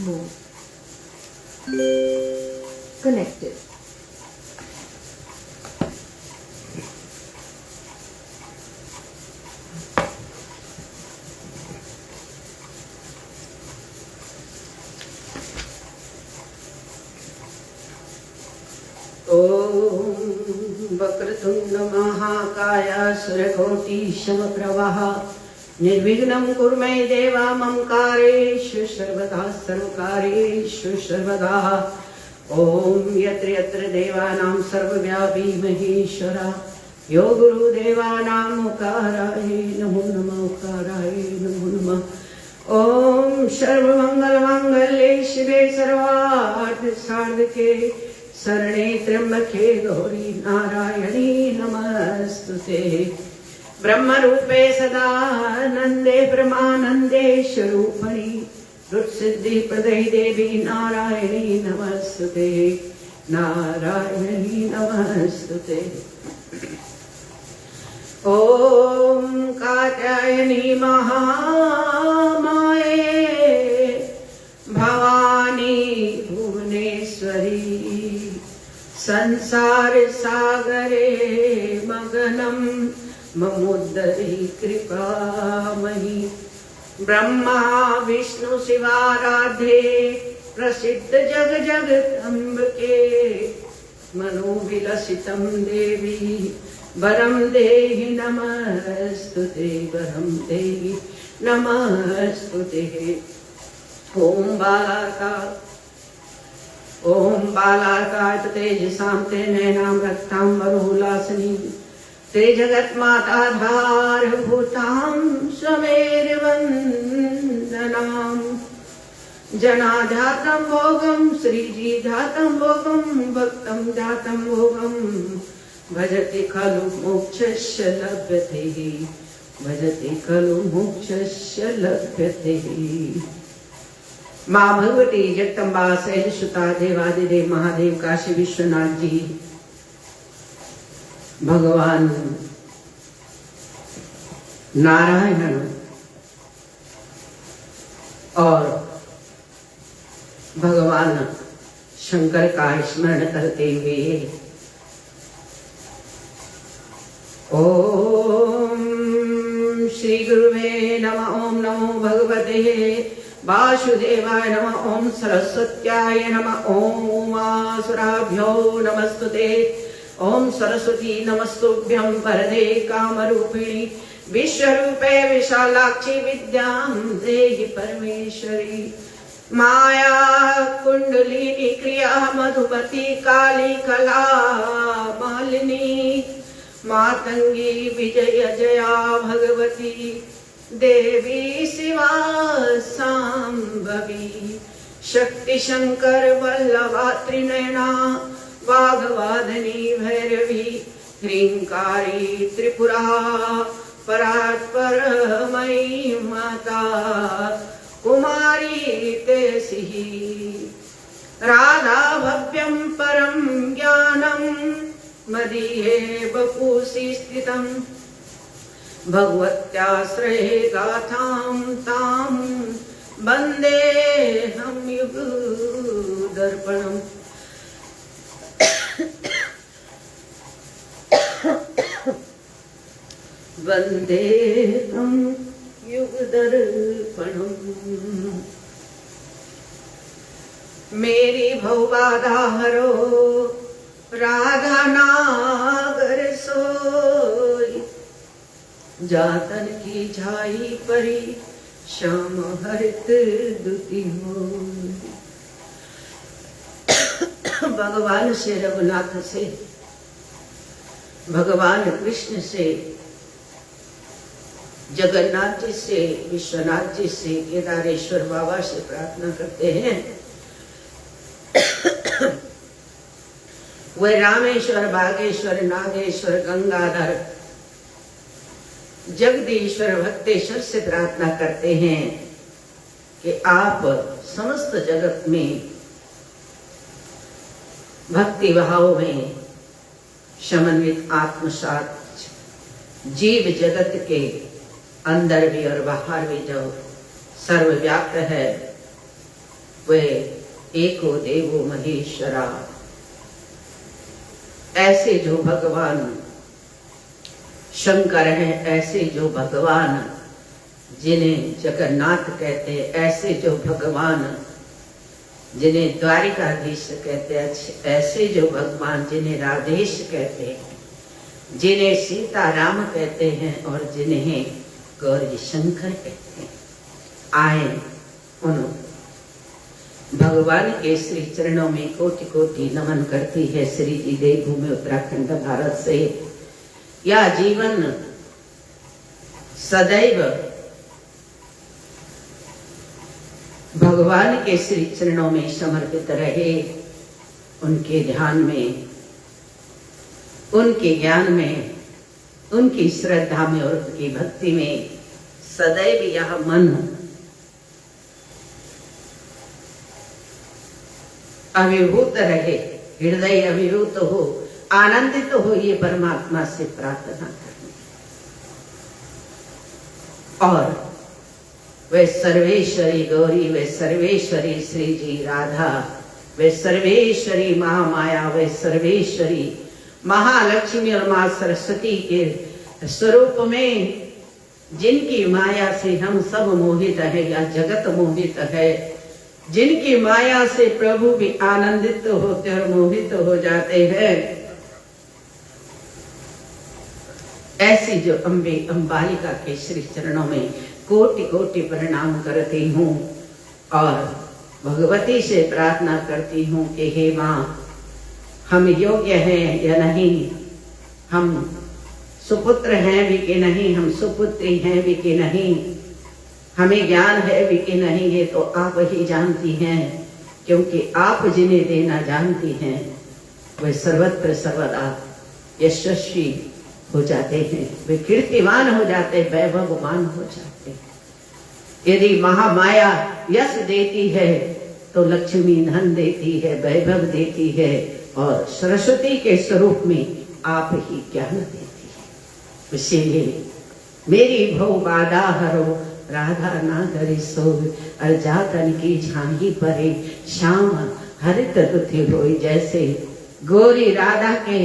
more connected. Vakratunda महाकाय सूर्यकोटि समप्रभः निर्विघ्नं कुरु मे देव मम कार्येषु सर्वदा सर्वकार्येषु सर्वदा। ओम यत्र यत्र देवानां सर्वव्यापी महेश्वरा यो गुरुदेवानां मुकाराय नमो नमः उकाराय नमो नमः। ओम सर्वमंगलमांगल्ये शिवे सर्वार्थ साधके शरणे त्र्यंबके गौरी नारायणी नमस्तुते। ब्रह्म रूपे सदा नंदे ब्रह्मानंदे स्वरूपिणी रुत्सिद्धि प्रदे देवी नारायणी नमस्तुते नारायणी नमस्तुते। ओम कात्यायनी महामाये भवानी भुवनेश्वरी संसार सागरे मगनम ममुद्धरि कृपामयी। ब्रह्मा विष्णु शिवाराध्ये प्रसिद्ध जग जगदम्बिके मनोविलसितं देवी वरं देहि नमस्तुते वरं देहि नमस्तुते। ओम बालाकाय तेजसां ते नैनां रक्तांबरोल्लासिनी ते जगन्माता धारभूतां स्वमेरवन्दनां। जनाधातं भोगं श्रीजी धातं भोगं भक्तं धातं भोगं भजति खलु मोक्षस्य लभ्यते भजति खलु मोक्षस्य लभ्यते। माँ भगवती जगदम्बा शैलसुता देवादिदेव महादेव काशी विश्वनाथ जी भगवान नारायण और भगवान शंकर का स्मरण करते हुए ओम श्री गुरुवे नमः। ओम नमो भगवते वासुदेवाय नमः। ओम सरस्वत्याय नमः। ओम उमासुराभ्यो नमस्तुते। ओम सरस्वती नमस्तुभ्यं वरदे कामरूपिणी विश्वरूपे विशालाक्षी विद्यां देहि परमेश्वरी। माया कुंडलिनी क्रिया मधुमती काली कला मालिनी मातंगी विजय जया भगवती देवी शिवा सांभवी शक्ति शंकर वल्लभा त्रिनयना वाघवादनी भैरवी ह्रींकारी त्रिपुरा परात्परमयी माता कुमारी तेसी राधा भव्यं परं ज्ञानं मदीये वपुषि स्थितं भगवत्याश्रये गाथां तां वन्देऽहं युगदर्पणम्। वन्देऽहं युगदर्पणम्। मेरी भवबाधा हरो राधा नागर सोई जातन की झाई परी श्याम हरित दुति मोई। भगवान से रघुनाथ से भगवान कृष्ण से जगन्नाथ जी से विश्वनाथ जी से केदारेश्वर बाबा से प्रार्थना करते हैं वे रामेश्वर बागेश्वर नागेश्वर गंगाधर जगदीश्वर भक्तेश्वर से प्रार्थना करते हैं कि आप समस्त जगत में भक्ति भाव में समन्वित आत्मसात जीव जगत के अंदर भी और बाहर भी जो सर्वव्याप्त है वे एको देवो महेश्वरा। ऐसे जो भगवान शंकर हैं, ऐसे जो भगवान जिन्हें जगन्नाथ कहते हैं, ऐसे जो भगवान जिन्हें द्वारिकाधीश कहते हैं, ऐसे जो भगवान जिन्हें राधेश कहते हैं, जिन्हें सीताराम कहते हैं और जिन्हें गौरी शंकर कहते हैं, आए उन भगवान के श्री चरणों में कोटि कोटि नमन करती है श्री जी देवभूमि उत्तराखंड भारत से। या जीवन सदैव भगवान के श्री चरणों में समर्पित रहे, उनके ध्यान में, उनके ज्ञान में, उनकी श्रद्धा में और उनकी भक्ति में सदैव यह मन अभिभूत रहे, हृदय अभिभूत हो, आनंदित हो, ये परमात्मा से प्रार्थना करनी। और वे सर्वेश्वरी गौरी, वे सर्वेश्वरी श्री जी राधा, वे सर्वेश्वरी महामाया, वे सर्वेश्वरी महालक्ष्मी और मां सरस्वती के स्वरूप में जिनकी माया से हम सब मोहित है या जगत मोहित है, जिनकी माया से प्रभु भी आनंदित होते और मोहित हो जाते हैं, ऐसी जो अम्बे अम्बालिका के श्री चरणों में कोटि कोटि प्रणाम करती हूँ और भगवती से प्रार्थना करती हूँ कि हे माँ, हम योग्य हैं या नहीं, हम सुपुत्र हैं भी कि नहीं, हम सुपुत्री हैं भी कि नहीं, हमें ज्ञान है भी कि नहीं, ये तो आप ही जानती हैं, क्योंकि आप जिन्हें देना जानती हैं वे सर्वत्र सर्वदा यशस्वी हो जाते हैं, वे कीर्तिमान हो जाते, वैभवमान हो जाते। यदि महामाया यश देती है तो लक्ष्मी धन देती है, वैभव देती है, और सरस्वती के स्वरूप में आप ही ज्ञान देती है। इसीलिए मेरी भव बाधा हरो राधा ना करे सो, अर्जातन की झांकी परे श्याम हरित दुखी होई। जैसे गोरी राधा के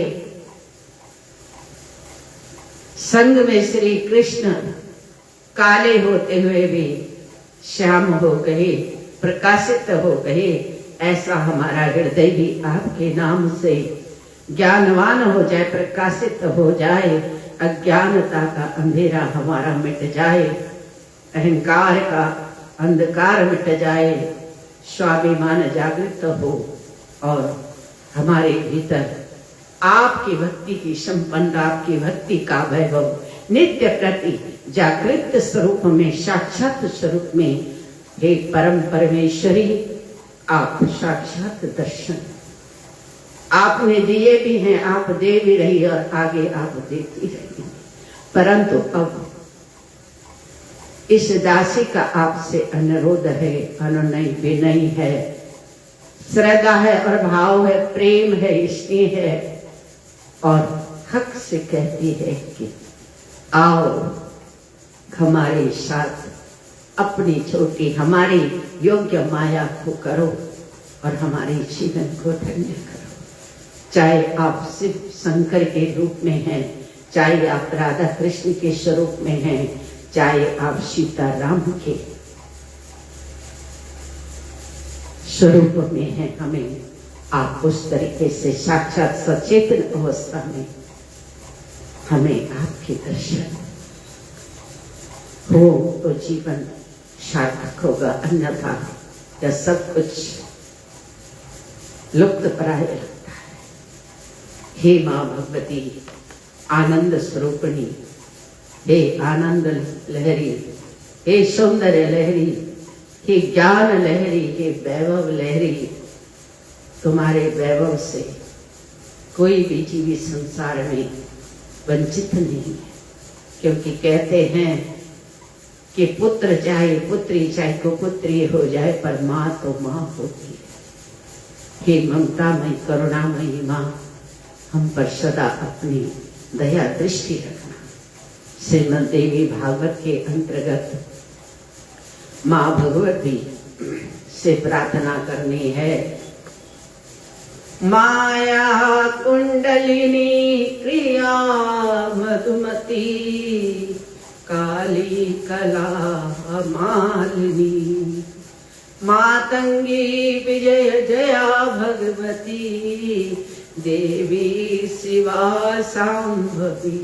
संग में श्री कृष्ण काले होते हुए भी श्याम हो गए, प्रकाशित हो गए, ऐसा हमारा हृदय भी आपके नाम से ज्ञानवान हो जाए, प्रकाशित हो जाए, अज्ञानता का अंधेरा हमारा मिट जाए, अहंकार का अंधकार मिट जाए, स्वाभिमान जागृत हो और हमारे भीतर आपकी भक्ति की संपन्न, आपकी भक्ति का वैभव नित्य प्रति जागृत स्वरूप में, साक्षात स्वरूप में, हे परम परमेश्वरी, आप साक्षात दर्शन आपने दिए भी हैं, आप दे भी रही और आगे आप देती रही। परंतु अब इस दासी का आपसे अनुरोध है, अनुनय विनय है, श्रद्धा है और भाव है, प्रेम है, स्नेह है और हक से कहती है कि आओ हमारे साथ अपनी छोटी हमारी योग्य माया को करो और हमारे जीवन को धन्य करो। चाहे आप शिव शंकर के रूप में हैं, चाहे आप राधा कृष्ण के स्वरूप में हैं, चाहे आप सीता राम के स्वरूप में हैं, हमें आप उस तरीके से साक्षात सचेतन अवस्था में हमें आपके दर्शन हो तो जीवन सार्थक होगा, अन्यथा यह सब कुछ लुप्त प्राय लगता है। हे माँ भगवती आनंद स्वरूपिणी, हे आनंद लहरी, हे सौंदर्य लहरी, हे ज्ञान लहरी, हे वैभव लहरी, तुम्हारे वैभव से कोई भी जीवी संसार में वंचित नहीं है, क्योंकि कहते हैं कि पुत्र चाहे पुत्री चाहे कुपुत्री हो जाए पर माँ तो माँ होती है। हे ममतामयी करुणामयी माँ, हम पर सदा अपनी दया दृष्टि रखना। श्रीमद् देवी भागवत के अंतर्गत माँ भगवती से प्रार्थना करनी है। माया कुंडलिनी क्रिया मधुमती, काली कला मालिनी, मातंगी विजय जया भगवती, देवी शिवा सांभवी,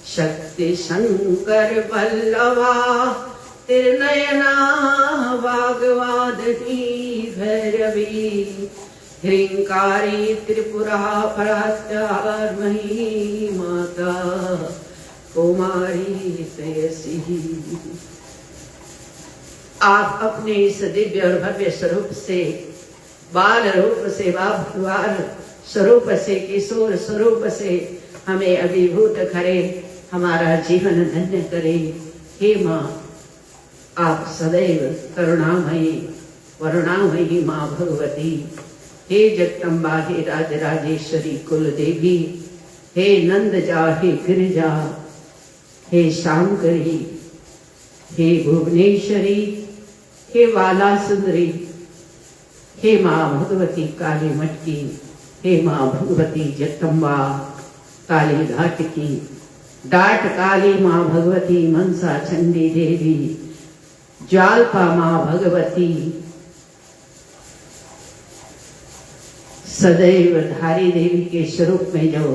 शक्ति शंकर बल्लवा, त्रिनयना वाग्वादिनी भैरवी, ह्रींकारी त्रिपुरा परात्यारमयी, माता कुमारी तयसी। आप अपने इस दिव्य और भव्य स्वरूप से, बाल रूप से, बाल स्वरूप से, किशोर स्वरूप से हमें अभिभूत करे, हमारा जीवन धन्य करे। हे माँ, आप सदैव करुणामयी वरुणामयी माँ भगवती, हे जगदम्बा, हे राजराजेश्वरी कुल देवी, हे नंदजा, हे गिरिजा, हे शांकरी, हे भुवनेश्वरी, हे वाला सुंदरी, हे माँ भगवती काली मटकी, हे माँ भगवती जगदम्बा काली घाट की, डाट काली माँ भगवती मनसा चंडी देवी, ज्वाल्पा माँ भगवती, सदैव धारी देवी के स्वरूप में जो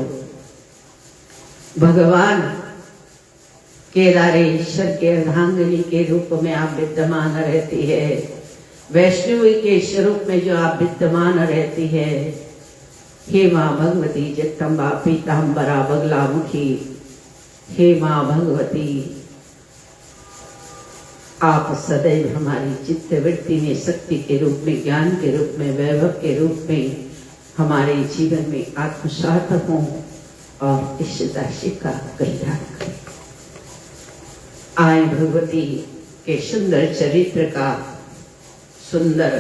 भगवान केदारेश्वर के अर्धांगिनी के रूप में आप विद्यमान रहती है, वैष्णवी के स्वरूप में जो आप विद्यमान रहती है, हे माँ भगवती जगदम्बा पीताम्बरा बगलामुखी, हे माँ भगवती, आप सदैव हमारी चित्त वृत्ति में शक्ति के रूप में, ज्ञान के रूप में, वैभव के रूप में हमारे जीवन में आत्मसात हों और इस राशि का कल्याण करें। आए भगवती के सुंदर चरित्र का, सुंदर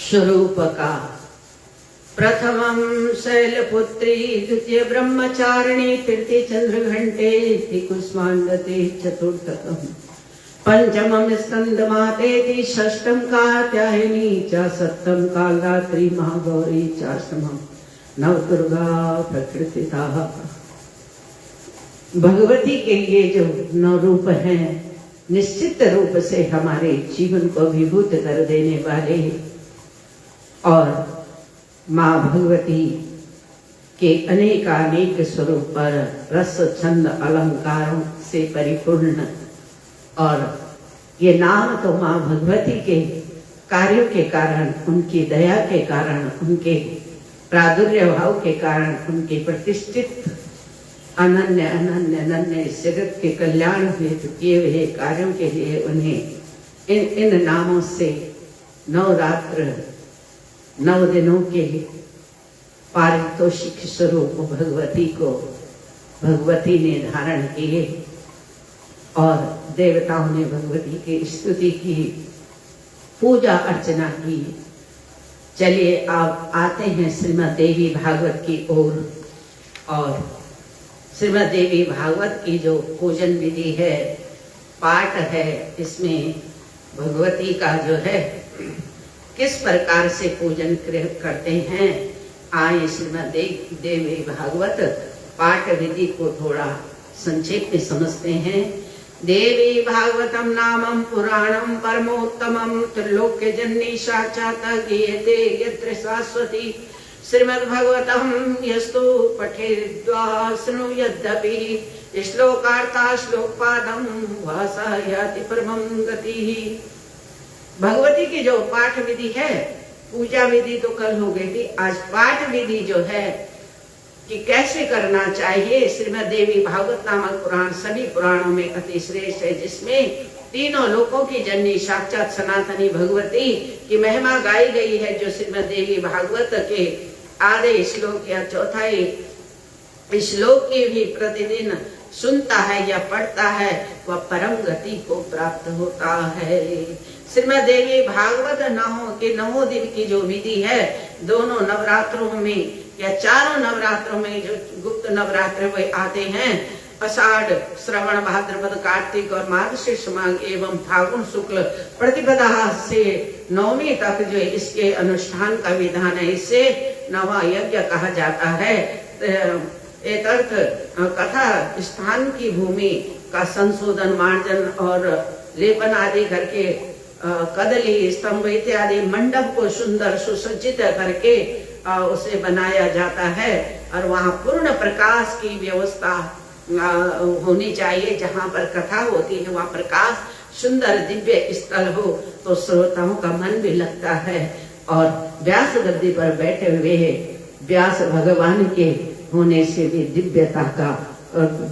स्वरूप का, प्रथमं शैलपुत्री, द्वितीय ब्रह्मचारिणी, तृतीय चंद्रघंटे, कुष्मांडते, चतुर्थकम पंचमं स्कंदमातेति, षष्ठं कात्यायनी च, सप्तम कालरात्रि महागौरी, चाष्टमं नवदुर्गा प्रकृतिता। भगवती के ये जो नौ रूप हैं, निश्चित रूप से हमारे जीवन को अभिभूत कर देने वाले, और माँ भगवती के अनेकानेक स्वरूप पर रस छंद अलंकारों से परिपूर्ण, और ये नाम तो माँ भगवती के कार्यों के कारण, उनकी दया के कारण, उनके प्रादुर्य भाव के कारण, उनके प्रतिष्ठित अनन्य अनन्य अनन्य जगत के कल्याण हेतु किए हुए कार्यों के लिए उन्हें इन नामों से नवरात्र 9 दिनों के पारितोषिक स्वरूप भगवती को भगवती ने धारण किए, और देवताओं ने भगवती की स्तुति की, पूजा अर्चना की। चलिए आप आते हैं श्रीमद् देवी भागवत की ओर, और श्रीमद् देवी भागवत की जो पूजन विधि है, पाठ है, इसमें भगवती का जो है किस प्रकार से पूजन करते हैं, आए श्रीमद् देवी भागवत पाठ विधि को थोड़ा संक्षेप में समझते हैं। देवी भागवतम नामम पुराणम परमोत्तमम, त्रिलोक्य जननी साक्षात् गीयते यत्र शाश्वती, श्रीमद्भागवतम यस्तु पठेद्वा शृणुयद्यपि, श्लोकार्था श्लोकपादम भाषा याति परमं गतिः। भगवती की जो पाठ विधि है, पूजा विधि तो कल हो गई थी, आज पाठ विधि जो है कि कैसे करना चाहिए, श्रीमद् देवी भागवत नामक पुराण सभी पुराणों में अति श्रेष्ठ है, जिसमें तीनों लोकों की जननी साक्षात सनातनी भगवती की महिमा गाई गई है। जो श्रीमद् देवी भागवत के आधे श्लोक या चौथाई श्लोक की भी प्रतिदिन सुनता है या पढ़ता है, वह परम गति को प्राप्त होता है। श्रीमद् देवी भागवत के 9 दिन की जो विधि है, दोनों नवरात्रों में या चारों नवरात्रों में, जो गुप्त नवरात्र वे आते हैं, आषाढ़ श्रवण भाद्रपद कार्तिक और मार्गशीर्ष माघ एवं फागुन शुक्ल प्रतिपदा से नवमी तक जो इसके अनुष्ठान का विधान है, इसे नवा यज्ञ कहा जाता है। एक अर्थ कथा स्थान की भूमि का संशोधन, मार्जन और लेपन आदि करके कदली स्तंभ इत्यादि मंडप को सुंदर सुसज्जित करके उसे बनाया जाता है और वहाँ पूर्ण प्रकाश की व्यवस्था होनी चाहिए। जहाँ पर कथा होती है वहाँ प्रकाश सुंदर दिव्य स्थल हो तो श्रोताओं का मन भी लगता है। और व्यास गद्दी पर बैठे हुए व्यास भगवान के होने से भी दिव्यता का,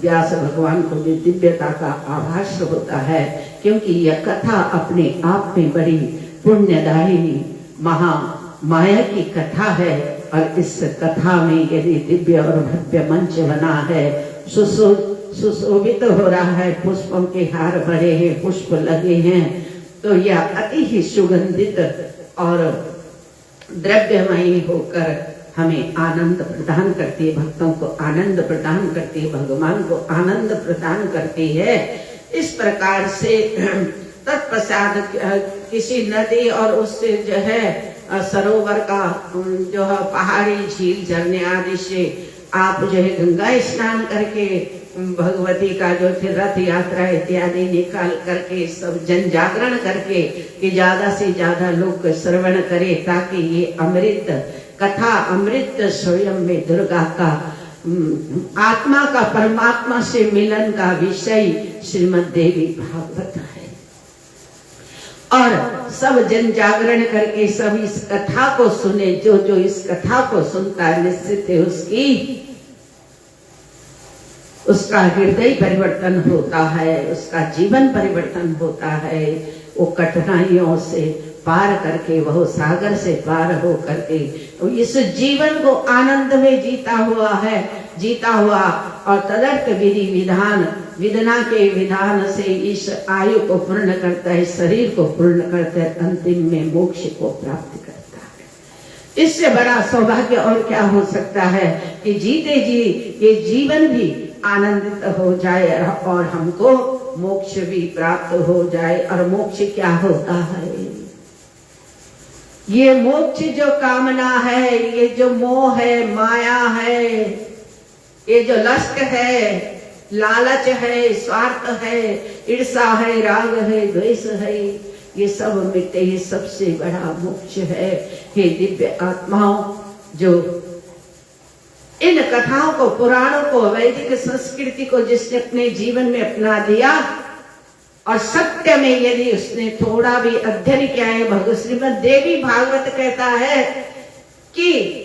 व्यास भगवान को भी दिव्यता का आभास होता है, क्योंकि यह कथा अपने आप में बड़ी पुण्यदायिनी महा माया की कथा है। और इस कथा में यदि दिव्य और भव्य मंच बना है, सुशोभित हो रहा है, पुष्पों के हार भरे हैं, पुष्प लगे हैं, तो यह अति ही सुगंधित और द्रव्यमयी होकर हमें आनंद प्रदान करती है, भक्तों को आनंद प्रदान करती है, भगवान को आनंद प्रदान करती है। इस प्रकार से तत्पश्चात किसी नदी और उससे जो है सरोवर का जो है पहाड़ी झील झरने आदि से आप जो है गंगा स्नान करके भगवती का जो थे रथ यात्रा इत्यादि निकाल करके सब जन जागरण करके कि ज्यादा से ज्यादा लोग श्रवण करे, ताकि ये अमृत कथा अमृत स्वयं में दुर्गा का आत्मा का परमात्मा से मिलन का विषय श्रीमद् देवी भागवत है। और सब जन जागरण करके सब इस कथा को सुने। जो जो इस कथा को सुनता है निश्चित है उसका हृदय परिवर्तन होता है, उसका जीवन परिवर्तन होता है। वो कठिनाइयों से पार करके, वह सागर से पार हो करके तो इस जीवन को आनंद में जीता हुआ और तदर्थ विधि विधान विदना के विधान से इस आयु को पूर्ण करता है, शरीर को पूर्ण करता है, अंतिम में मोक्ष को प्राप्त करता है। इससे बड़ा सौभाग्य और क्या हो सकता है कि जीते जी ये जीवन भी आनंदित हो जाए और हमको मोक्ष भी प्राप्त हो जाए। और मोक्ष क्या होता है? ये मोक्ष जो कामना है, ये जो मोह है, माया है, ये जो लस्ट है, लालच है, स्वार्थ है, ईर्षा है, राग है, द्वेष है, ये सब मिटे। ये सबसे बड़ा मोक्ष है। हे दिव्य आत्माओं, जो इन कथाओं को, पुराणों को, वैदिक संस्कृति को जिसने अपने जीवन में अपना दिया और सत्य में यदि उसने थोड़ा भी अध्ययन किया है, श्रीमद् देवी भागवत कहता है कि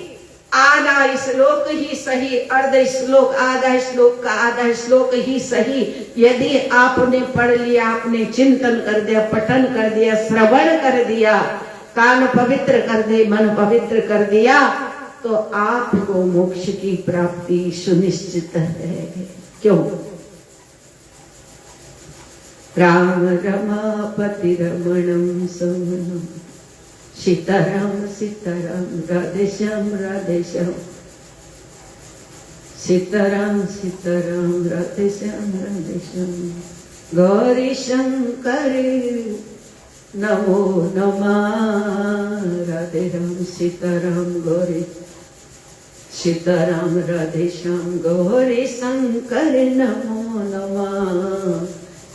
आधा श्लोक ही सही, अर्ध श्लोक, आधा श्लोक का आधा श्लोक ही सही यदि आपने पढ़ लिया, आपने चिंतन कर दिया, पठन कर दिया, श्रवण कर दिया, कान पवित्र कर दे, मन पवित्र कर दिया, तो आपको मोक्ष की प्राप्ति सुनिश्चित है। क्यों? राम रमापति रमणम समनम, सीताराम सीताराम राधे श्याम राधे श्याम, सीताराम सीताराम राधे श्याम राधे श्याम, गौरी शंकर नमो नमः, राधे राम सीताराम गौरी सीताराम राधे श्याम, गौरी शंकर नमो नमः,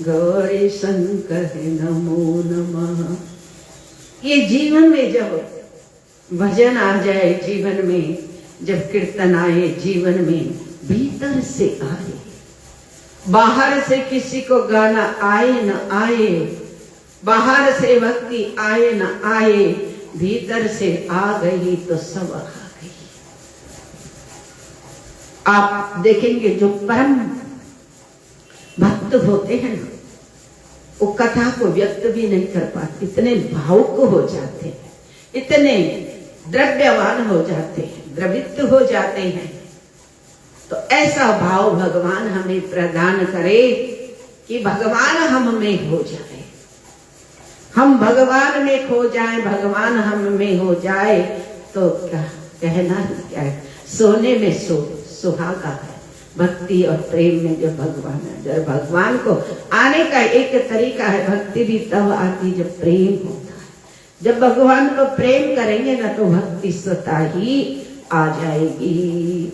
गौरी शंकर नमो नमः। ये जीवन में जब भजन आ जाए, जीवन में जब कीर्तन आए, जीवन में भीतर से आए, बाहर से किसी को गाना आए न आए, बाहर से भक्ति आए न आए, भीतर से आ गई तो सब आ गई। आप देखेंगे जो परम भक्त होते हैं ना, वो कथा को व्यक्त भी नहीं कर पाते, इतने भावुक हो जाते हैं, इतने द्रव्यवान हो जाते हैं, द्रवित हो जाते हैं। तो ऐसा भाव भगवान हमें प्रदान करे कि भगवान हम में हो जाए, हम भगवान में खो जाए, भगवान हम में हो जाए तो क्या कहना ही क्या है। सोने में सुहागा है, भक्ति और प्रेम में जो भगवान है, जब भगवान को आने का एक तरीका है, भक्ति भी तब आती जब प्रेम होता है। जब भगवान को प्रेम करेंगे ना तो भक्ति स्वतः ही आ जाएगी।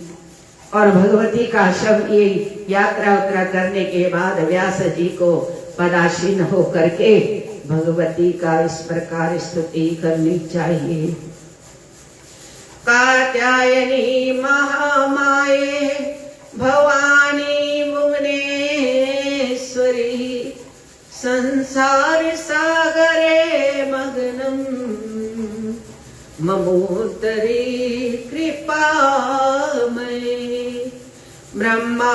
और भगवती का शब्द ये यात्रा उत्रा करने के बाद व्यास जी को पदासीन हो करके भगवती का इस प्रकार स्तुति करनी चाहिए। कात्यायनी महामाये भवानी भुवनेश्वरी संसार सागरे मग्नम ममोदरी कृपामयी। ब्रह्मा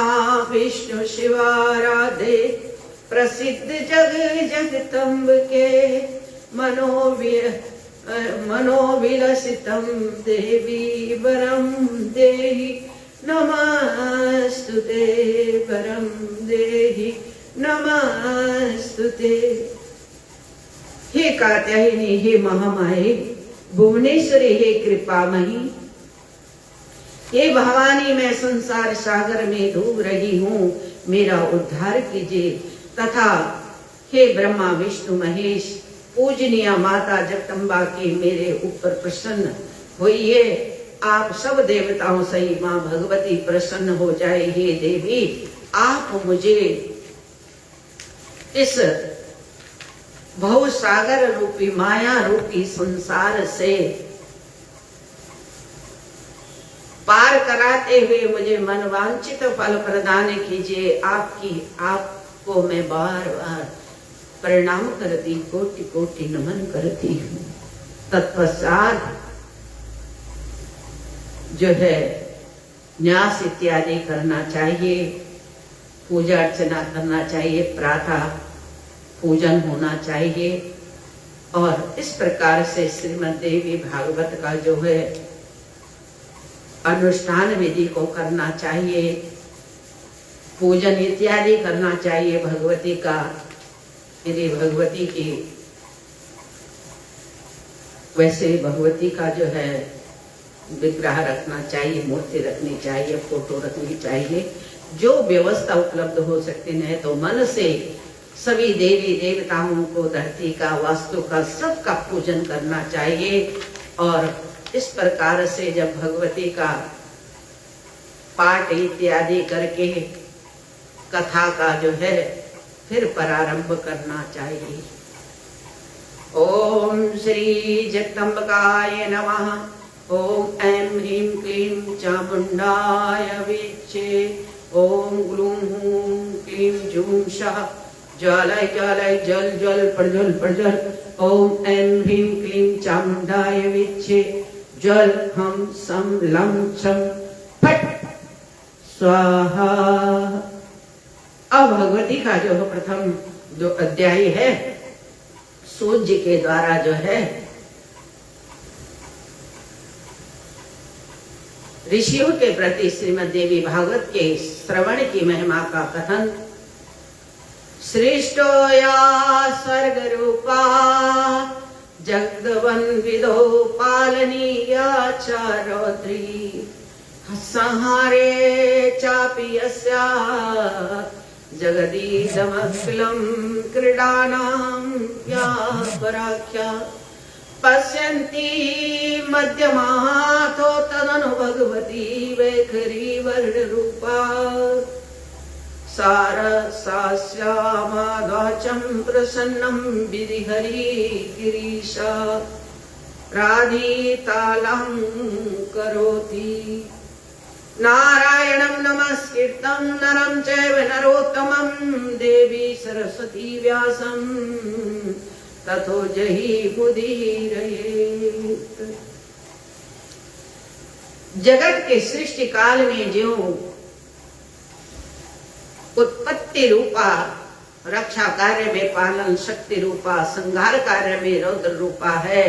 विष्णु शिवाराधे प्रसिद्ध जग जगदम्ब के मनोविलसितम देवी वरम देहि नमस्तुते वरम देहि नमस्तुते। हे कात्यायनी, हे महामाये, भुवनेश्वरी, हे कृपामयी, हे भवानी, मैं संसार सागर में डूब रही हूँ, मेरा उद्धार कीजिए। तथा हे ब्रह्मा विष्णु महेश, पूजनीय माता जगदम्बा की मेरे ऊपर प्रसन्न होइए। आप सब देवताओं से माँ भगवती प्रसन्न हो जाए। हे देवी, आप मुझे इस भव सागर रूपी माया रूपी संसार से पार कराते हुए मुझे मनवांछित फल प्रदान कीजिए। आपको मैं बार बार प्रणाम करती, कोटि कोटि नमन करती हूँ। तत्पश्चात जो है न्यास इत्यादि करना चाहिए, पूजा अर्चना करना चाहिए, प्रातः पूजन होना चाहिए। और इस प्रकार से श्रीमद् देवी भागवत का जो है अनुष्ठान विधि को करना चाहिए, पूजन इत्यादि करना चाहिए भगवती का। यदि भगवती की वैसे भगवती का जो है विग्रह रखना चाहिए, मूर्ति रखनी चाहिए, फोटो रखनी चाहिए, जो व्यवस्था उपलब्ध हो सकती है। तो मन से सभी देवी देवताओं को, धरती का, वास्तु का, सबका पूजन करना चाहिए। और इस प्रकार से जब भगवती का पाठ इत्यादि करके कथा का जो है फिर प्रारंभ करना चाहिए। ओम श्री जगदम्बिकाय नमः। ओम ऐं ह्रीं क्लीं चामुंडाय विच्चे। ओम ग्लूं हूं क्लीं जूं सः ज्वालय ज्वालय जल जल प्रज्वल प्रज्वल। ओम ऐं ह्रीं क्लीं चामुंडाय विच्चे। जल हम सम लम छम फट स्वाहा। अब भगवती का जो प्रथम जो अध्याय है सूर्य के द्वारा जो है ऋषियों के प्रति श्रीमद् देवी भागवत के श्रवण की महिमा का कथन। श्रेष्ठो या स्वर्ग रूपा जगदवन्विदो पालनीया चारौद्री संहारे चापि यस्या जगदीदमखिलं क्रीडानां या पराख्या। पश्यन्ति मध्यमातो तदनु भगवती वैखरी वर्णरूपा। सारसास्यामाद्वाचं प्रसन्नं विधिहरि गिरीशा। राधितालं करोति नारायणं नमस्कृतं नरं चैव नरोत्तमं देवी सरस्वती व्यासं ततो जहि मुदीरयेत्। जगत के सृष्टि काल में जो उत्पत्ति रूपा, रक्षा कार्य में पालन शक्ति रूपा, संहार कार्य में रौद्र रूपा है,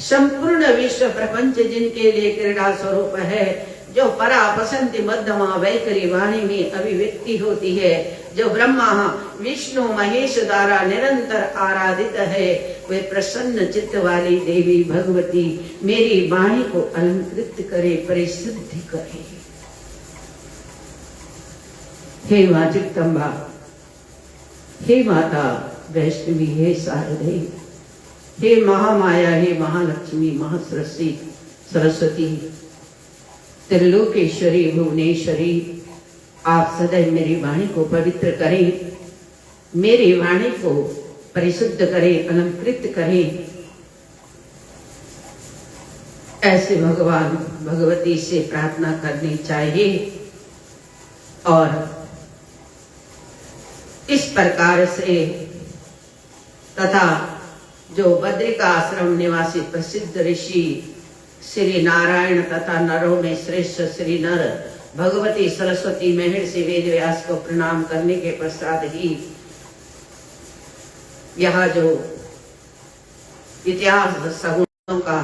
संपूर्ण विश्व प्रपंच जिनके लिए क्रीड़ा स्वरूप है, जो परा बसंती मध्यमा वैखरी वाणी में अभिव्यक्ति होती है, जो ब्रह्मा विष्णु महेश द्वारा निरंतर आराधित है, वे प्रसन्न चित्त वाली देवी भगवती मेरी वाणी को अलंकृत करे, परिशुद्ध करे। हे माँ जगदम्बा, हे माता वैष्णवी, हे शारदे, हे महामाया, हे महालक्ष्मी, सरस्वती, त्रिलोकेश्वरी, भुवनेश्वरी, आप सदैव मेरी वाणी को पवित्र करें, मेरी वाणी को परिशुद्ध करें, अलंकृत करें। ऐसे भगवान भगवती से प्रार्थना करनी चाहिए। और इस प्रकार से तथा जो बद्रिका आश्रम निवासी प्रसिद्ध ऋषि श्री नारायण तथा नरों में श्रेष्ठ श्री नर भगवती सरस्वती महर्षि वेद व्यास को प्रणाम करने के पश्चात ही यह जो इतिहास सगुणों का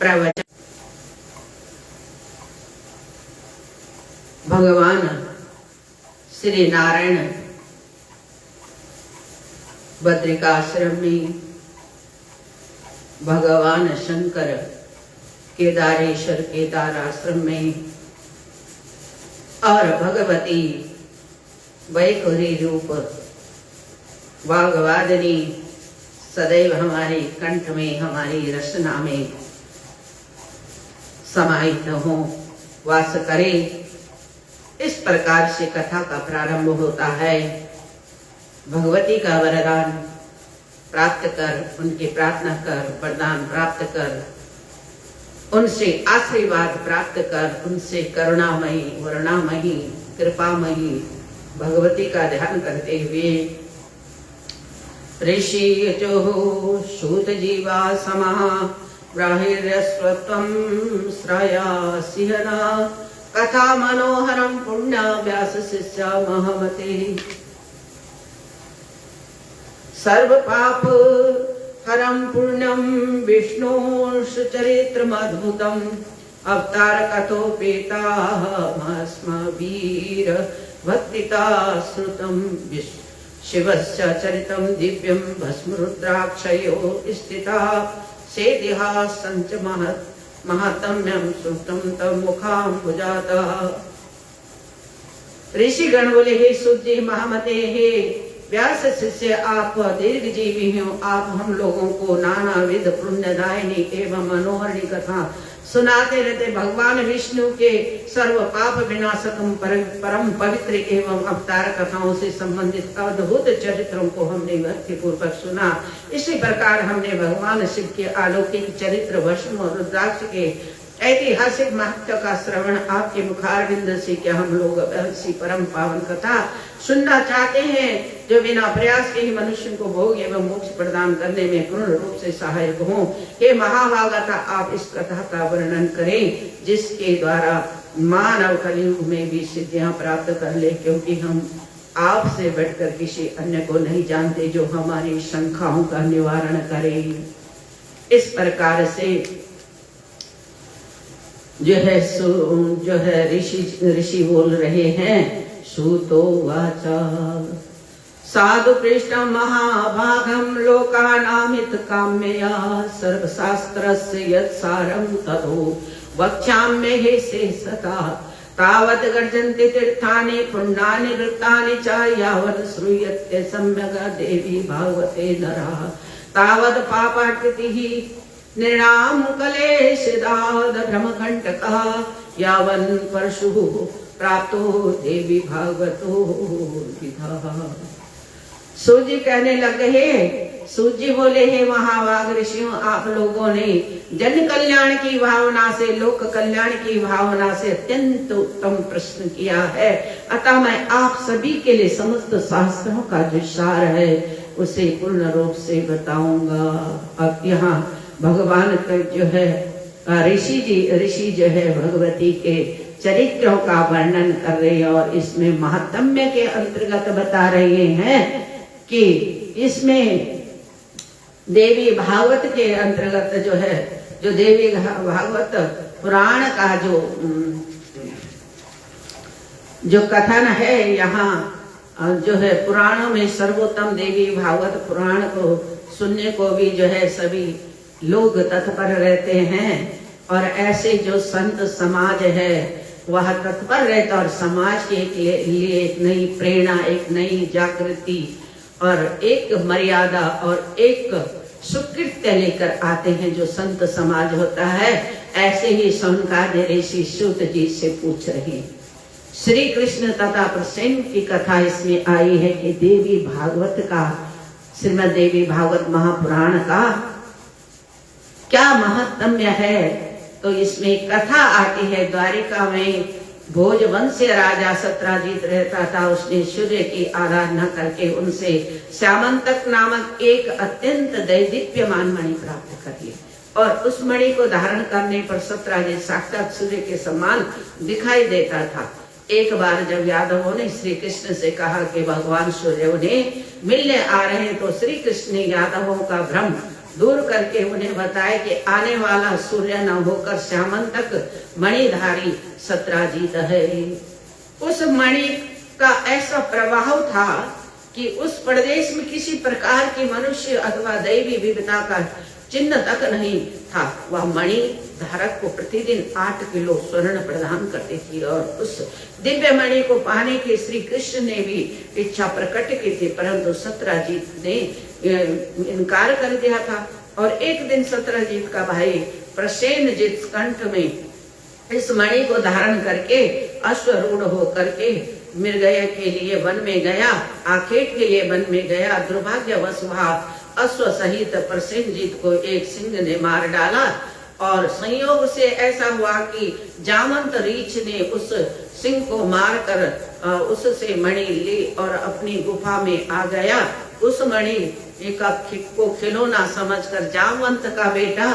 प्रवचन भगवान श्री नारायण बद्रिकाश्रम में, भगवान शंकर केदारेश्वर केदार आश्रम में और भगवती वैखरी रूप वाग्वादिनी सदैव हमारे कंठ में, हमारी रचना में समाहित हो, वास करे। इस प्रकार से कथा का प्रारंभ होता है। भगवती का वरदान प्राप्त कर, उनकी प्रार्थना कर, वरदान प्राप्त कर, उनसे आशीर्वाद प्राप्त कर, उनसे करुणामयी, वरुणामयी, कृपामयी भगवती का ध्यान करते हुए ऋषि जो सूत जीवा समाः ब्राहिर्यस्वत्वं श्रायासिहना कथा मनोहरं पुण्य व्यास शिष्या महमते सर्व पाप हरं पुण्यं विष्णोः चरित्रमद्भुतम् अवतार कथोपेताः अस्माभिर भक्तिता श्रुतं शिवस्य चरितं दिव्यं भस्मरुद्राक्षयो स्थिता सेदिहा संच महात्म्यं श्रुतं तम मुखाम्बुजातः। ऋषिगण बोले, हे सूत जी महामते, हे व्यास शिष्य, आप दीर्घ जीवी हो, आप हम लोगों को नाना विध पुण्यदायिनी एवं मनोहरणी कथा सुनाते रहते। भगवान विष्णु के सर्व पाप विनाशकम परम पवित्र एवं अवतार कथाओं से संबंधित अद्भुत चरित्रों को हमने भक्ति पूर्वक सुना। इसी प्रकार हमने भगवान शिव के अलौकिक चरित्र भस्म और रुद्राक्ष के ऐतिहासिक महत्व का श्रवण आपके मुखारविंद से क्या हम लोग ऐसी परम पावन कथा सुनना चाहते हैं जो बिना प्रयास के ही मनुष्य को भोग एवं मोक्ष प्रदान करने में पूर्ण रूप से सहायक हो। हे महाभागता, आप इस कथा का वर्णन करें जिसके द्वारा मानव कलयुग में भी सिद्धियां प्राप्त कर ले, क्योंकि हम आपसे बढ़कर किसी अन्य को नहीं जानते जो हमारी शंकाओं का निवारण करे। इस प्रकार से जो है ऋषि बोल रहे हैं। सूतो वाचा साधु पृष्ठम महाभागम लोकानामित काम्यया सर्वशास्त्रस्य यत्सारं ततो वक्ष्याम्ये हे शेषता तावत् गर्जन्ते तीर्थानि पुण्यानि वृत्तानि च यावन् श्रूयते सम्यग् देवी भागवते नरः तावत् पापाकृतिः निर्णाम कलेशदाद भ्रमकंटकः यावन् परशुः प्राप्तो देवी भागवतो विधः। सूत जी कहने लगे, हे सूत जी बोले, हे महाभाग ऋषियों, आप लोगों ने जन कल्याण की भावना से, लोक कल्याण की भावना से अत्यंत उत्तम प्रश्न किया है। अतः मैं आप सभी के लिए समस्त शास्त्रों का जो सार है उसे पूर्ण रूप से बताऊंगा। अब यहाँ भगवान का जो है ऋषि जो है भगवती के चरित्रों का वर्णन कर रहे हैं और इसमें महात्म्य के अंतर्गत बता रहे हैं कि इसमें देवी भागवत के अंतर्गत जो है, जो देवी भागवत पुराण का जो कथन है यहाँ जो है पुराणों में सर्वोत्तम देवी भागवत पुराण को सुनने को भी जो है सभी लोग तत्पर रहते हैं। और ऐसे जो संत समाज है वह तत्पर रहता और समाज के लिए एक नई प्रेरणा, एक नई जागृति और एक मर्यादा और एक सुकृत्य लेकर आते हैं जो संत समाज होता है। ऐसे ही सौनकादिक ऋषि सूत जी से पूछ रहे हैं। श्री कृष्ण तथा प्रसेन की कथा इसमें आई है कि देवी भागवत का, श्रीमद् देवी भागवत महापुराण का क्या महत्म्य है। तो इसमें कथा आती है, द्वारिका में भोजवंशीय राजा सत्राजीत रहता था। उसने सूर्य की आराधना करके उनसे श्यामंतक नामक एक अत्यंत दैदीप्यमान मणि प्राप्त कर ली और उस मणि को धारण करने पर सत्राजीत साक्षात सूर्य के समान दिखाई देता था। एक बार जब यादवों ने श्री कृष्ण से कहा कि भगवान सूर्य उन्हें मिलने आ रहे हैं, तो श्री कृष्ण ने यादवों का भ्रम दूर करके उन्हें बताया कि आने वाला सूर्य न होकर श्यामंतक मणिधारी सत्राजीत है। उस मणि का ऐसा प्रभाव था कि उस प्रदेश में किसी प्रकार की मनुष्य अथवा दैवी विविधता का चिन्ह तक नहीं था। वह मणि धारक को प्रतिदिन 8 किलो स्वर्ण प्रदान करती थी और उस दिव्य मणि को पाने की श्री कृष्ण ने भी इच्छा प्रकट की थी, परंतु सत्राजीत ने इनकार कर दिया था। और एक दिन सत्राजीत का भाई प्रसेनजीत कंठ में इस मणि को धारण करके अश्वरूढ़ हो करके मृगया के लिए वन में गया, आखेट के लिए वन में गया। दुर्भाग्यवश वह अश्व सहित प्रसेनजीत को एक सिंह ने मार डाला और संयोग से ऐसा हुआ कि जामंत रीछ ने उस सिंह को मारकर उससे मणि ली और अपनी गुफा में आ गया। उस मणि को खिलौना समझकर जामवंत का बेटा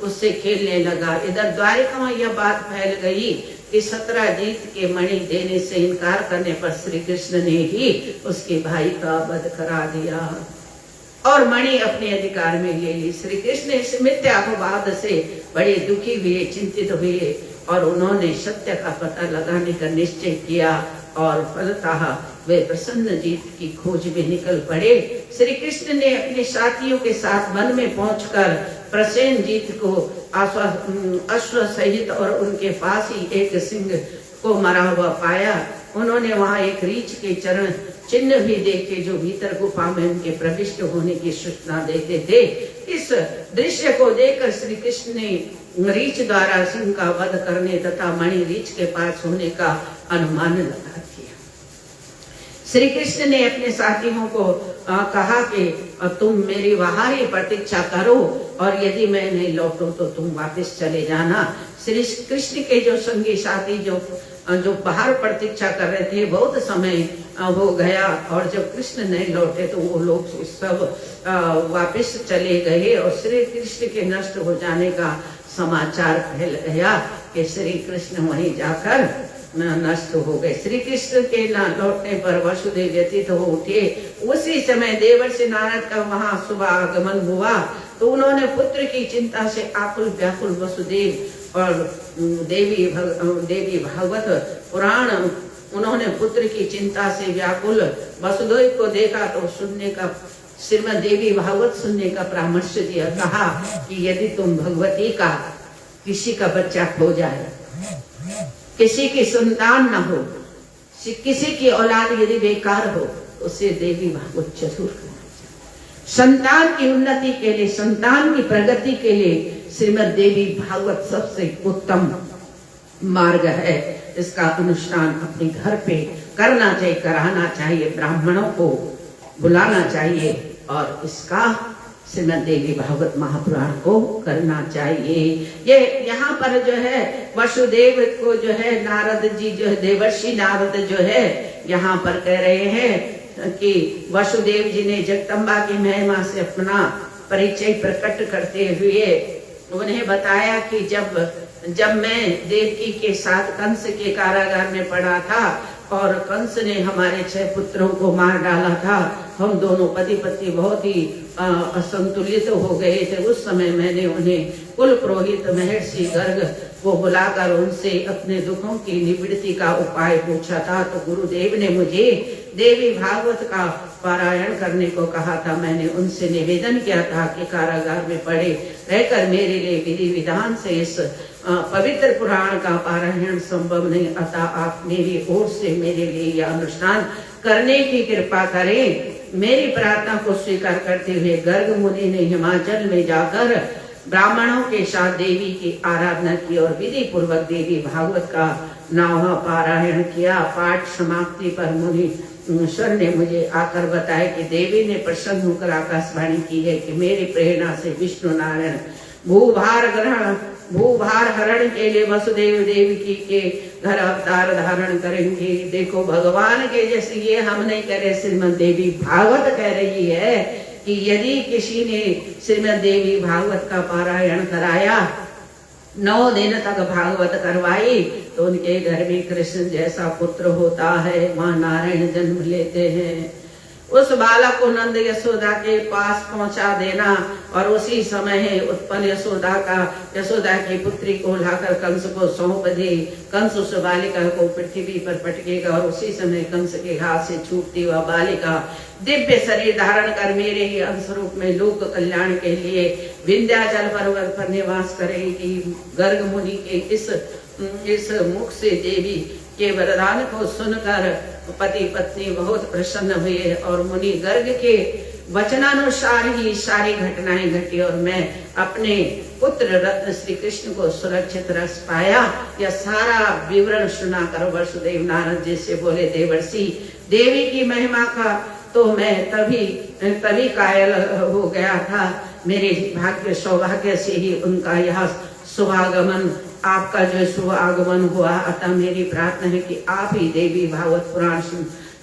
उससे खेलने लगा। इधर द्वारिका में यह बात फैल गई कि सत्राजीत के मणि देने से इनकार करने पर श्री कृष्ण ने ही उसके भाई का वध करा दिया और मणि अपने अधिकार में ले ली। श्री कृष्ण इस मिथ्यापवाद से बड़े दुखी हुए, चिंतित हुए और उन्होंने सत्य का पता लगाने का निश्चय किया और फलतः वे प्रसन्नजीत की खोज में निकल पड़े। श्री कृष्ण ने अपने साथियों के साथ वन में पहुंचकर प्रसेनजीत को अश्व सहित और उनके पास ही एक सिंह को मरा हुआ पाया। उन्होंने वहां एक रीछ के चरण चिन्ह भी देखे जो भीतर गुफा में उनके प्रविष्ट होने की सूचना देते थे। इस दृश्य को देखकर श्री कृष्ण ने रीछ द्वारा सिंह का वध करने तथा मणि रीछ के पास होने का अनुमान लगा दिया। श्री कृष्ण ने अपने साथियों को कहा कि तुम मेरी बाहरी प्रतीक्षा करो और यदि मैं नहीं लौटूं तो तुम वापस चले जाना। श्री कृष्ण के जो संगी साथी जो बाहर प्रतीक्षा कर रहे थे, बहुत समय हो गया और जब कृष्ण नहीं लौटे तो वो लोग सब वापस चले गए और श्री कृष्ण के नष्ट हो जाने का समाचार फैल गया कि श्री कृष्ण वहीं जाकर नष्ट हो गए। श्री कृष्ण के न लौटने पर वसुदेव व्यतीत हो उठे। उसी समय देवर्षि नारद का वहां सुबह आगमन हुआ तो उन्होंने पुत्र की चिंता से आकुल व्याकुल वसुदेव और देवी भागवत पुराण, उन्होंने पुत्र की चिंता से व्याकुल वसुदेव को देखा तो सुनने का श्रीमद् देवी भागवत सुनने का परामर्श दिया। कहा कि यदि तुम भगवती का किसी का बच्चा खो जाए, किसी की संतान न हो, किसी की औलाद यदि बेकार हो, उसे देवी भागवत जरूर करना चाहिए। संतान की उन्नति के लिए, संतान की प्रगति के लिए श्रीमद् देवी भागवत सबसे उत्तम मार्ग है। इसका अनुष्ठान अपने घर पे करना चाहिए, कराना चाहिए, ब्राह्मणों को बुलाना चाहिए और इसका श्रीमद् देवी भागवत महापुराण को करना चाहिए। ये यहाँ पर जो है वसुदेव को जो है नारद जी जो है देवर्षि नारद जो है यहाँ पर कह रहे हैं कि वसुदेव जी ने जगदम्बा की महिमा से अपना परिचय प्रकट करते हुए उन्हें बताया कि जब मैं देवकी के साथ कंस के कारागार में पड़ा था और कंस ने हमारे 6 पुत्रों को मार डाला था, हम दोनों पति पत्नी बहुत ही असंतुलित हो गए थे। उस समय मैंने उन्हें कुल पुरोहित महर्षि गर्ग को बुलाकर उनसे अपने दुखों की निवृत्ति का उपाय पूछा था। तो गुरुदेव ने मुझे देवी भागवत का पारायण करने को कहा था। मैंने उनसे निवेदन किया था कि कारागार में पड़े रहकर मेरे लिए विधि विधान से इस पवित्र पुराण का पारायण संभव नहीं, अतः आप मेरी ओर से मेरे लिए यह अनुष्ठान करने की कृपा करें। मेरी प्रार्थना को स्वीकार करते हुए गर्ग मुनि ने हिमाचल में जाकर ब्राह्मणों के साथ देवी की आराधना की और विधि पूर्वक देवी भागवत का 9वां पारायण किया। पाठ समाप्ति पर मुनीश्वर ने मुझे आकर बताया कि देवी ने प्रसन्न होकर आकाशवाणी की है कि मेरी प्रेरणा से विष्णु नारायण भूभार हरण के लिए वसुदेव देवकी के घर अवतार धारण करेंगे। देखो भगवान के जैसे ये हम नहीं कह रहे, श्रीमद देवी भागवत कह रही है कि यदि किसी ने श्रीमद देवी भागवत का पारायण कराया, 9 दिन तक भागवत करवाई, तो उनके घर में कृष्ण जैसा पुत्र होता है, माँ नारायण जन्म लेते हैं। उस बालक को नंद यशोदा के पास पहुंचा देना और उसी समय उत्पन्न यशोदा की पुत्री को लाकर कंस को सौंप दे। कंस उस बालिका को पृथ्वी पर पटकेगा और उसी समय कंस के हाथ से छूटती हुआ बालिका दिव्य शरीर धारण कर मेरे ही अंश रूप में लोक कल्याण के लिए विंध्याचल पर्वत पर निवास करेगी। गर्ग मुनि के इस मुख से देवी के वरदान को सुनकर पति पत्नी बहुत प्रसन्न हुए और मुनि गर्ग के वचनानुसार ही सारी घटनाएं घटी और मैं अपने पुत्र रत्न श्री कृष्ण को सुरक्षित रख पाया। यह सारा विवरण सुनाकर वसुदेव नारद जी से बोले, देवर्षि देवी की महिमा का तो मैं तभी कायल हो गया था। मेरे भाग्य सौभाग्य से ही उनका यह शुभागमन, आपका जो शुभ आगमन हुआ, अतः मेरी प्रार्थना है कि आप ही देवी भागवत पुराण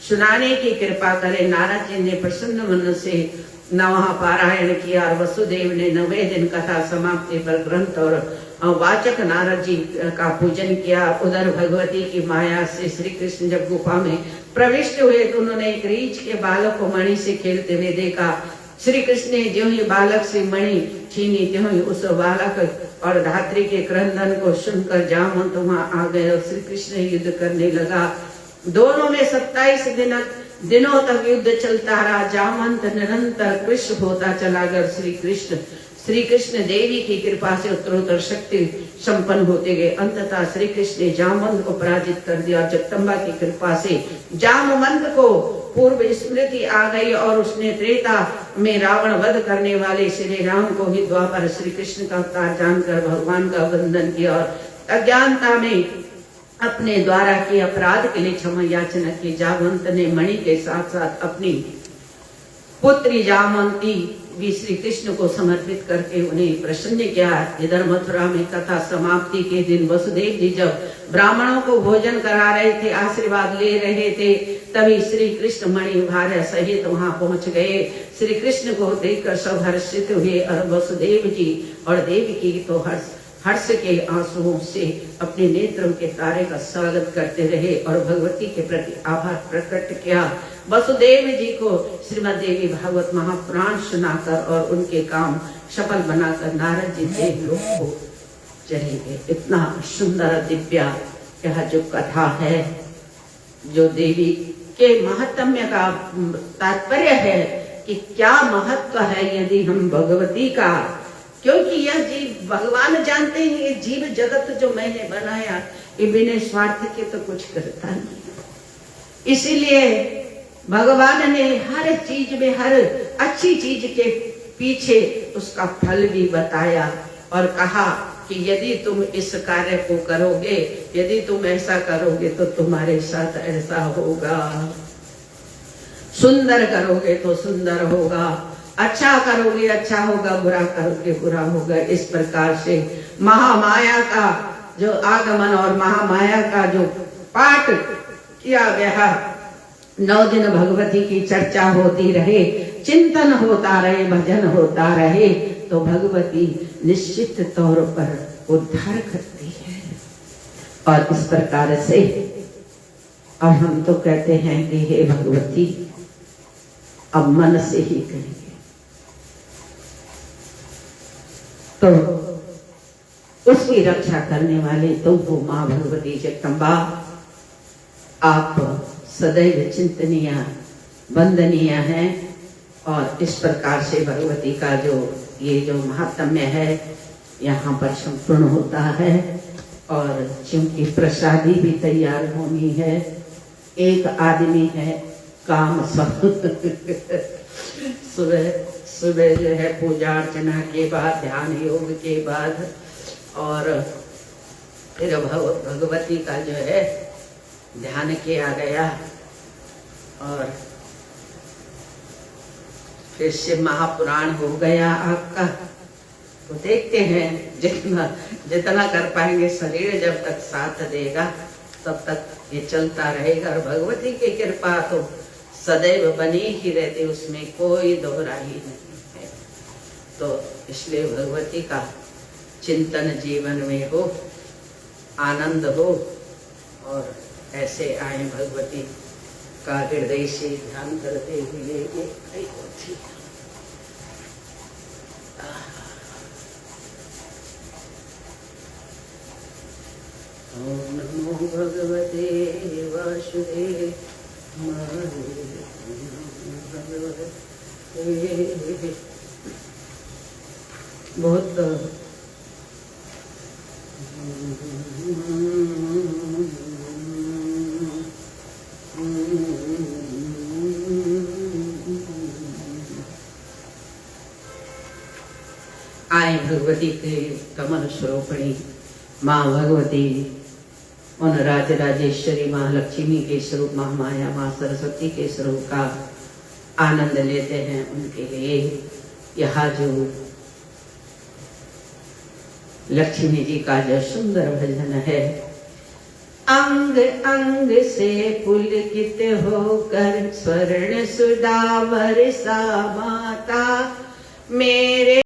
सुनाने की कृपा करें। नारद जी ने प्रसन्न मन से 9वां पारायण किया और वसुदेव ने 9वें दिन कथा समाप्ति पर ग्रंथ और वाचक नारद जी का पूजन किया। उधर भगवती की माया से श्री कृष्ण जब गुफा में प्रविष्ट हुए तो उन्होंने एक रीछ के बालक को मणि से खेलते हुए देखा। श्री कृष्ण ने ज्यों ही बालक से मणि छीनी, त्यों ही उस बालक और धात्री के क्रंदन को सुनकर जामवंत वहां आ गए और श्री कृष्ण युद्ध करने लगा। दोनों में 27 दिनों तक युद्ध चलता रहा। जामवंत निरंतर कृष्ण होता चला गया। श्री कृष्ण देवी की कृपा से उत्तरोत्तर शक्ति संपन्न होते गए। अंततः श्री कृष्ण ने जामवंत को पराजित कर दिया। जगदम्बा की कृपा से जामवंत को पूर्व स्मृति आ गई और उसने त्रेता में रावण वध करने वाले श्री राम को ही द्वापर श्री कृष्ण का अवतार जानकर भगवान का वंदन किया और अज्ञानता में अपने द्वारा के अपराध के लिए क्षमा याचना की। जामवंत ने मणि के साथ साथ अपनी पुत्री जामवंती भी श्री कृष्ण को समर्पित करके उन्हें प्रसन्न किया। इधर मथुरा में कथा समाप्ति के दिन वसुदेव जी जब ब्राह्मणों को भोजन करा रहे थे, आशीर्वाद ले रहे थे, तभी श्री कृष्ण मणि भार्य सहित वहां पहुंच गए। श्री कृष्ण को देखकर सब हर्षित हुए और वसुदेव जी और देवकी तो हर्ष के आंसुओं से अपने नेत्रों के तारे का स्वागत करते रहे और भगवती के प्रति आभार प्रकट किया। वसुदेव जी को श्रीमद देवी भागवत महापुराण सुनाकर और उनके काम सफल बनाकर नारद जी देवलोक को चले गए। इतना सुंदर दिव्य यह जो कथा है, जो देवी के महत्म्य का तात्पर्य है कि क्या महत्व है यदि हम भगवती का, क्योंकि यह जीव भगवान जानते हैं ये जीव जगत जो मैंने बनाया ये बिना स्वार्थ के तो कुछ करता नहीं। इसीलिए भगवान ने हर चीज में, हर अच्छी चीज के पीछे उसका फल भी बताया और कहा कि यदि तुम इस कार्य को करोगे, यदि तुम ऐसा करोगे तो तुम्हारे साथ ऐसा होगा, सुंदर करोगे तो सुंदर होगा, अच्छा करोगे अच्छा होगा, बुरा करोगे बुरा होगा। इस प्रकार से महामाया का जो आगमन और महामाया का जो पाठ किया गया, 9 दिन भगवती की चर्चा होती रहे, चिंतन होता रहे, भजन होता रहे, तो भगवती निश्चित तौर पर उद्धार करती है। और इस प्रकार से और हम तो कहते हैं कि हे भगवती अब मन से ही करेंगे, तो उसकी रक्षा करने वाले तो वो माँ भगवती जगदम्बा आप सदैव चिंतनीय वंदनीय है। और इस प्रकार से भगवती का जो ये जो महात्म्य है यहाँ पर संपूर्ण होता है। और चूंकि प्रसादी भी तैयार होनी है, एक आदमी है काम सब सुबह सुबह जो है पूजा अर्चना के बाद, ध्यान योग के बाद, और फिर भगवती का जो है ध्यान किया गया। और फिर से महापुराण हो गया आपका। तो देखते हैं जितना कर पाएंगे, शरीर जब तक साथ देगा तब तक ये चलता रहेगा। और भगवती की कृपा तो सदैव बनी ही रहती, उसमें कोई दोहराही नहीं है। तो इसलिए भगवती का चिंतन जीवन में हो, आनंद हो, और ऐसे आए भगवती का हृदय से ध्यान करते हुए। ओम नमो भगवते वासुदेवाय। बहुत आए भगवती के कमल स्वरूपिणी माँ भगवती, उन राजराजेश्वरी माँ लक्ष्मी के स्वरूप, महामाया माँ सरस्वती के स्वरूप का आनंद लेते हैं। उनके लिए यहाँ जो लक्ष्मी जी का जो सुंदर भजन है, अंग अंग से पुलकित होकर स्वर्ण सुधा बरसा माता मेरे